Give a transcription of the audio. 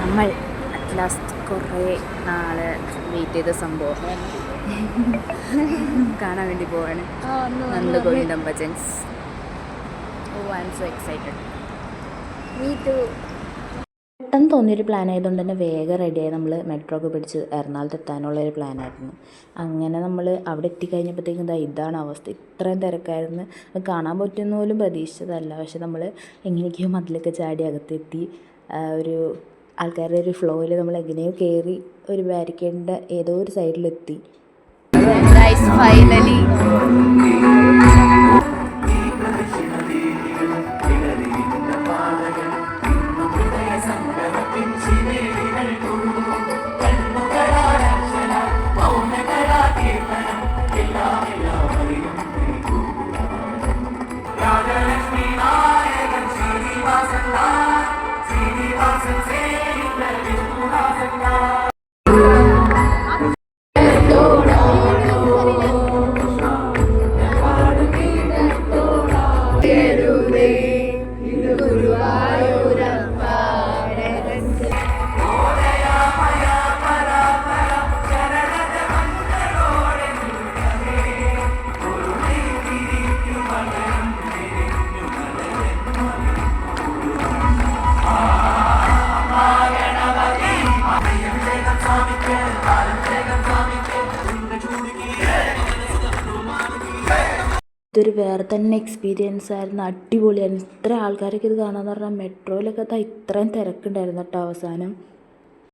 നമ്മൾ at last കുറേ നാൾ വെയിറ്റ് ചെയ്ത സംഭവം കാണാൻ വേണ്ടി പോവാണ്. Nandagovindam bhajans. Oh I am so excited. Me too. പെട്ടെന്ന് തോന്നിയൊരു പ്ലാൻ ആയതുകൊണ്ട് തന്നെ വേഗം റെഡിയായി നമ്മൾ മെട്രോ ഒക്കെ പിടിച്ച് എറണാകുളത്ത് എത്താനുള്ളൊരു പ്ലാനായിരുന്നു. അങ്ങനെ നമ്മൾ അവിടെ എത്തിക്കഴിഞ്ഞപ്പോഴത്തേക്കും ഇതാണ് അവസ്ഥ. ഇത്രയും തിരക്കായിരുന്നു. അത് കാണാൻ പറ്റുന്ന പോലും പ്രതീക്ഷിച്ചതല്ല. പക്ഷെ നമ്മൾ എങ്ങനെയൊക്കെയോ മതിലൊക്കെ ചാടി അകത്തെത്തി. ഒരു ആൾക്കാരുടെ ഒരു ഫ്ലോയിൽ നമ്മൾ എങ്ങനെയോ കയറി ഒരു ബാരിക്കേഡിൻ്റെ ഏതോ ഒരു സൈഡിലെത്തി. ഫൈനലി ഇതൊരു വേറെ തന്നെ എക്സ്പീരിയൻസ് ആയിരുന്നു. അടിപൊളിയായിരുന്നു. ഇത്ര ആൾക്കാരൊക്കെ ഇത് കാണാമെന്ന് പറഞ്ഞാൽ മെട്രോയിലൊക്കെ ഇത്രയും തിരക്കുണ്ടായിരുന്നു കേട്ടോ അവസാനം.